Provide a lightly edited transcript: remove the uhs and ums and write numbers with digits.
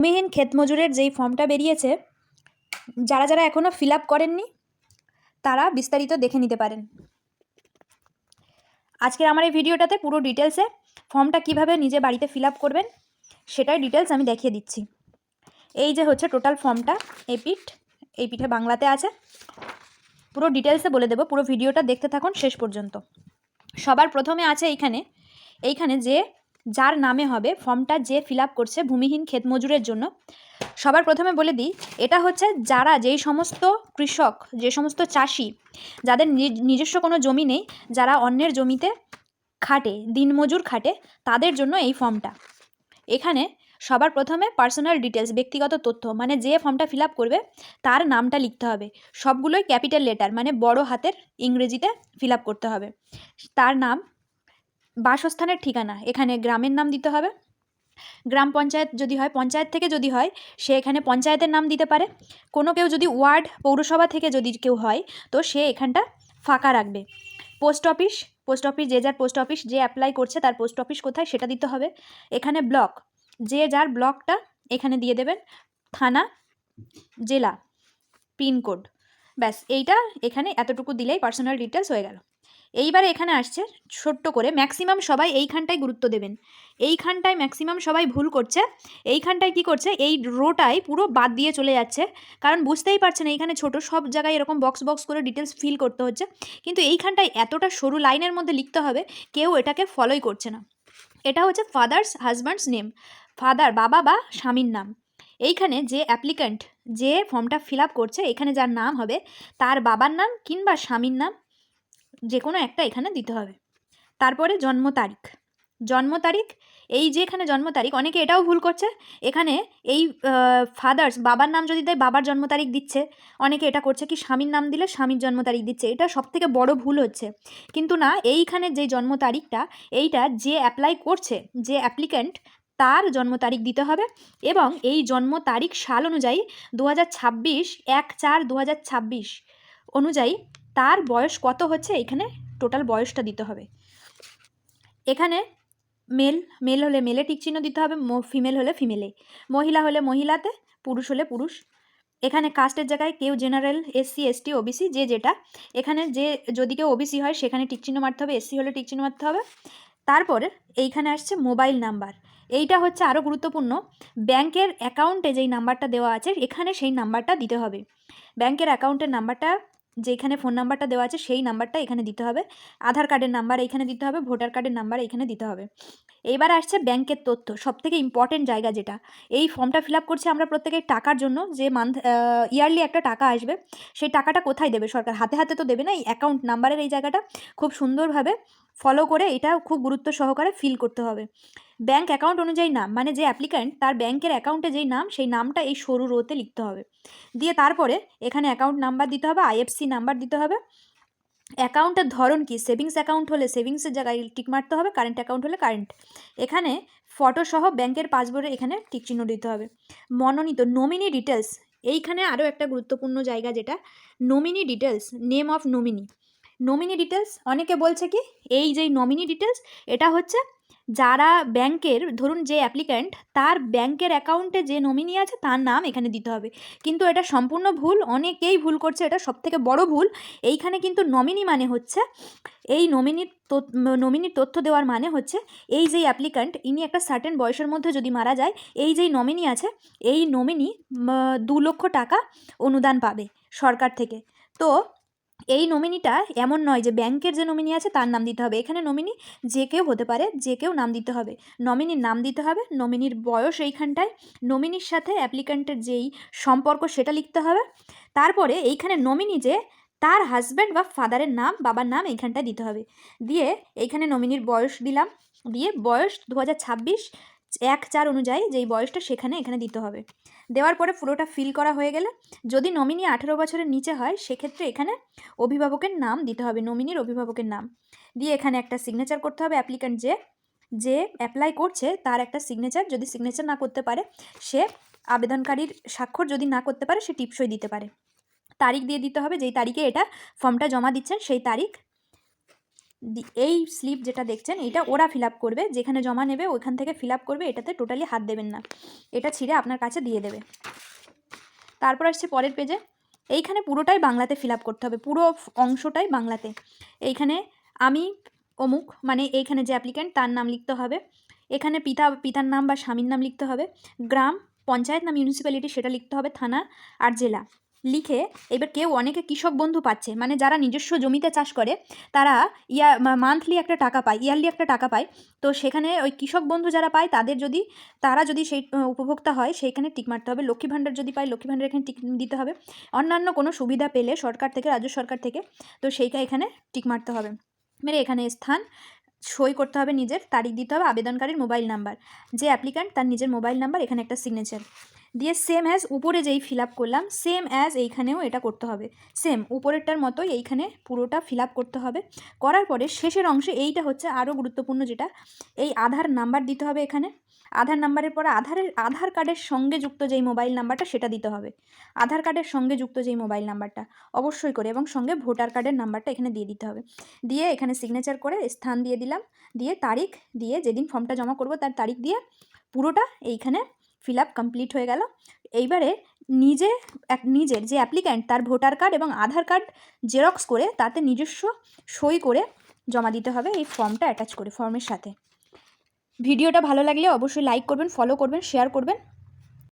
ভূমিহীন ক্ষেতমজুরের যেই ফর্মটা বেরিয়েছে, যারা যারা এখনও ফিল আপ করেননি তারা বিস্তারিত দেখে নিতে পারেন। আজকের আমার এই ভিডিওটাতে পুরো ডিটেলসে ফর্মটা কিভাবে নিজে বাড়িতে ফিল আপ করবেন সেটাই ডিটেলস আমি দেখিয়ে দিচ্ছি। এই যে হচ্ছে টোটাল ফর্মটা, এই পিঠে বাংলাতে আছে, পুরো ডিটেলসে বলে দেবো। পুরো ভিডিওটা দেখতে থাকুন শেষ পর্যন্ত। সবার প্রথমে আছে এইখানে যে যার নামে হবে ফর্মটা, যে ফিল আপ করছে ভূমিহীন ক্ষেতমজুরের জন্য। সবার প্রথমে বলে দিই, এটা হচ্ছে যারা যেই সমস্ত কৃষক, যে সমস্ত চাষি যাদের নিজস্ব কোনো জমি নেই, যারা অন্যের জমিতে খাটে, দিনমজুর খাটে, তাদের জন্য এই ফর্মটা। এখানে সবার প্রথমে পার্সোনাল ডিটেলস, ব্যক্তিগত তথ্য, মানে যে ফর্মটা ফিল আপ করবে তার নামটা লিখতে হবে। সবগুলোই ক্যাপিটাল লেটার, মানে বড় হাতের ইংরেজিতে ফিল আপ করতে হবে। তার নাম, বাসস্থানের ঠিকানা, এখানে গ্রামের নাম দিতে হবে। গ্রাম পঞ্চায়েত যদি হয়, পঞ্চায়েত থেকে যদি হয় সে এখানে পঞ্চায়েতের নাম দিতে পারে। কোনো কেউ যদি ওয়ার্ড, পৌরসভা থেকে যদি কেউ হয় তো সে এখানটা ফাঁকা রাখবে। পোস্ট অফিস, যে যার পোস্ট অফিস, যে অ্যাপ্লাই করছে তার পোস্ট অফিস কোথায় সেটা দিতে হবে। এখানে ব্লক, যে যার ব্লকটা এখানে দিয়ে দেবেন। থানা, জেলা, পিনকোড, ব্যাস এইটা এখানে এতটুকু দিলেই পার্সোনাল ডিটেলস হয়ে গেল। এইবারে এখানে আসছে ছোট্ট করে, ম্যাক্সিমাম সবাই এইখানটায় গুরুত্ব দেবেন। এইখানটায় ম্যাক্সিমাম সবাই ভুল করছে। এইখানটায় কি করছে, এই রোটাই পুরো বাদ দিয়ে চলে যাচ্ছে, কারণ বুঝতেই পারছেন এইখানে ছোট, সব জায়গায় এরকম বক্স বক্স করে ডিটেলস ফিল করতে হচ্ছে, কিন্তু এইখানটায় এতটা সরু লাইনের মধ্যে লিখতে হবে, কেউ এটাকে ফলোই করছে না। এটা হচ্ছে ফাদার্স হাজব্যান্ডস নেম, ফাদার বাবা বা স্বামীর নাম। এইখানে যে অ্যাপ্লিক্যান্ট, যে ফর্মটা ফিল আপ করছে, এখানে যার নাম হবে তার বাবার নাম কিংবা স্বামীর নাম যে কোনো একটা এখানে দিতে হবে। তারপরে জন্ম তারিখ, এই যে এখানে জন্ম তারিখ, অনেকে এটাও ভুল করছে, এখানে এই ফাদার্স, বাবার নাম যদি দেয় বাবার জন্ম তারিখ দিচ্ছে, অনেকে এটা করছে কি স্বামীর নাম দিলে স্বামীর জন্ম তারিখ দিচ্ছে, এটা সবথেকে বড় ভুল হচ্ছে। কিন্তু না, এইখানে যে জন্ম তারিখটা, এইটা যে অ্যাপ্লাই করছে, যে অ্যাপ্লিক্যান্ট, তার জন্ম তারিখ দিতে হবে। এবং এই জন্ম তারিখ সাল অনুযায়ী 2026, 1/4/2026 অনুযায়ী তার বয়স কত হচ্ছে, এখানে টোটাল বয়সটা দিতে হবে। এখানে মেল হলে মেলে টিক চিহ্ন দিতে হবে, ফিমেল হলে ফিমেলে, মহিলা হলে মহিলাতে, পুরুষ হলে পুরুষ। এখানে কাস্টের জায়গায় কেউ জেনারেল, এসসি, এসটি, ওবিসি, যে যেটা, এখানে যে যদি কেউ ওবিসি হয় সেখানে টিক চিহ্ন মারতে হবে, এসসি হলে টিক চিহ্ন মারতে হবে। তারপরে এইখানে আসছে মোবাইল নাম্বার। এইটা হচ্ছে আরও গুরুত্বপূর্ণ, ব্যাংকের অ্যাকাউন্টে যেই নাম্বারটা দেওয়া আছে এখানে সেই নাম্বারটা দিতে হবে। ব্যাংকের অ্যাকাউন্টের নাম্বারটা, যেখানে ফোন নাম্বারটা দেওয়া আছে সেই নাম্বারটা এখানে দিতে হবে। আধার কার্ডের নাম্বার এইখানে দিতে হবে, ভোটার কার্ডের নাম্বার এইখানে দিতে হবে। এইবার আসছে ব্যাংকের তথ্য, সবথেকে ইম্পর্টেন্ট জায়গা যেটা। এই ফর্মটা ফিল আপ করছি আমরা প্রত্যেকেই টাকার জন্য, যে ইয়ারলি একটা টাকা আসবে, সেই টাকাটা কোথায় দেবে সরকার, হাতে হাতে তো দেবে না, এই অ্যাকাউন্ট নাম্বারের এই জায়গাটা খুব সুন্দরভাবে ফলো করে এটা খুব গুরুত্ব সহকারে ফিল করতে হবে। ব্যাংক অ্যাকাউন্ট অনুযায়ী নাম, মানে যে অ্যাপ্লিক্যান্ট তার ব্যাংকের অ্যাকাউন্টে যেই নাম, সেই নামটা এই সরু রোতে লিখতে হবে। দিয়ে তারপরে এখানে অ্যাকাউন্ট নাম্বার দিতে হবে, আইএফসি নাম্বার দিতে হবে। অ্যাকাউন্টের ধরন কি, সেভিংস অ্যাকাউন্ট হলে সেভিংসের জায়গায় টিক মারতে হবে, কারেন্ট অ্যাকাউন্ট হলে কারেন্ট। এখানে ফটো সহ ব্যাংকের পাসবইয়ে এখানে টিক চিহ্ন দিতে হবে। মনোনীত, নমিনি ডিটেলস, এইখানে আরও একটা গুরুত্বপূর্ণ জায়গা যেটা, nominee details, name of nominee. Nominee details, অনেকে বলছে কি এই যে নমিনি ডিটেলস, এটা হচ্ছে যারা ব্যাংকের, ধরুন যে অ্যাপ্লিক্যান্ট তার ব্যাংকের অ্যাকাউন্টে যে নমিনি আছে তার নাম এখানে দিতে হবে, কিন্তু এটা সম্পূর্ণ ভুল, অনেকেই ভুল করছে, এটা সবথেকে বড় ভুল। এইখানে কিন্তু নমিনি মানে হচ্ছে, এই নমিনির তথ্য দেওয়ার মানে হচ্ছে, এই যেই অ্যাপ্লিক্যান্ট ইনি একটা সার্টেন বয়সের মধ্যে যদি মারা যায়, এই যেই নমিনি আছে, এই নমিনি 2 লক্ষ টাকা অনুদান পাবে সরকার থেকে। তো এই নমিনিটা এমন নয় যে ব্যাংকের যে নমিনি আছে তার নাম দিতে হবে, এখানে নমিনি যে কেউ হতে পারে, যে কেউ নাম দিতে হবে, নমিনির নাম দিতে হবে, নমিনির বয়স এইখানটায়, নমিনির সাথে অ্যাপ্লিক্যান্টের যেই সম্পর্ক সেটা লিখতে হবে। তারপরে এইখানে নমিনি যে তার হাজব্যান্ড বা ফাদারের নাম, বাবার নাম এইখানটায় দিতে হবে। দিয়ে এইখানে নমিনির বয়স দিলাম, দিয়ে বয়স 2026 1/4 অনুযায়ী যেই বয়সটা সেখানে এখানে দিতে হবে। দেওয়ার পরে পুরোটা ফিল করা হয়ে গেলে, যদি নমিনি 18 বছরের নিচে হয় সেক্ষেত্রে এখানে অভিভাবকের নাম দিতে হবে, নমিনির অভিভাবকের নাম দিয়ে এখানে একটা সিগনেচার করতে হবে। অ্যাপ্লিক্যান্ট যে অ্যাপ্লাই করছে তার একটা সিগনেচার, যদি সিগনেচার না করতে পারে সে, আবেদনকারীর স্বাক্ষর যদি না করতে পারে সে টিপসই দিতে পারে। তারিখ দিয়ে দিতে হবে, যেই তারিখে এটা ফর্মটা জমা দিচ্ছেন সেই তারিখ। এই স্লিপ যেটা দেখছেন এইটা ওরা ফিল আপ করবে, যেখানে জমা নেবে ওইখান থেকে ফিল আপ করবে, এটাতে টোটালি হাত দেবেন না, এটা ছিঁড়ে আপনার কাছে দিয়ে দেবে। তারপর আসছে পরের পেজে, এইখানে পুরোটাই বাংলাতে ফিল আপ করতে হবে, পুরো অংশটাই বাংলাতে। এইখানে আমি অমুক মানে এইখানে যে অ্যাপ্লিক্যান্ট তার নাম লিখতে হবে, এখানে পিতার নাম বা স্বামীর নাম লিখতে হবে, গ্রাম, পঞ্চায়েত না মিউনিসিপ্যালিটি সেটা লিখতে হবে, থানা আর জেলা লিখে এবার অনেকে কৃষক বন্ধু পাচ্ছে, মানে যারা নিজস্ব জমিতে চাষ করে তারা মান্থলি একটা টাকা পায়, ইয়ারলি একটা টাকা পায়। তো সেখানে ওই কৃষক বন্ধু যারা পায় তারা যদি সেই উপভোক্তা হয় সেইখানে টিক মারতে হবে। লক্ষ্মী ভাণ্ডার যদি পায় লক্ষ্মী ভাণ্ডার এখানে টিক দিতে হবে। অন্যান্য কোনো সুবিধা পেলে সরকার থেকে, রাজ্য সরকার থেকে, তো সেইটা এখানে টিক মারতে হবে। মেরে এখানে স্থান, সই করতে হবে, নিজের তারিখ দিতে হবে, আবেদনকারীর মোবাইল নাম্বার, যে অ্যাপ্লিক্যান্ট তার নিজের মোবাইল নাম্বার, এখানে একটা সিগনেচার দিয়ে সেম অ্যাজ উপরে যেই ফিল আপ করলাম সেম অ্যাজ এইখানেও এটা করতে হবে, সেম উপরেরটার মতোই এইখানে পুরোটা ফিল আপ করতে হবে। করার পরে শেষের অংশে এইটা হচ্ছে আরও গুরুত্বপূর্ণ, যেটা এই আধার নাম্বার দিতে হবে এখানে। আধার নাম্বারের পরে আধার কার্ডের সঙ্গে যুক্ত যেই মোবাইল নাম্বারটা সেটা দিতে হবে, আধার কার্ডের সঙ্গে যুক্ত যেই মোবাইল নাম্বারটা অবশ্যই করে, এবং সঙ্গে ভোটার কার্ডের নাম্বারটা এখানে দিয়ে দিতে হবে। দিয়ে এখানে সিগনেচার করে স্থান দিয়ে দিলাম, দিয়ে তারিখ দিয়ে, যেদিন ফর্মটা জমা করব তার তারিখ দিয়ে পুরোটা এইখানে ফিল আপ কমপ্লিট হয়ে গেল। এইবারে নিজের যে অ্যাপ্লিক্যান্ট তার ভোটার কার্ড এবং আধার কার্ড জেরক্স করে তাতে নিজস্ব সই করে জমা দিতে হবে এই ফর্মটা অ্যাটাচ করে ফর্মের সাথে। ভিডিওটা ভালো লাগলে অবশ্যই লাইক করবেন, ফলো করবেন, শেয়ার করবেন।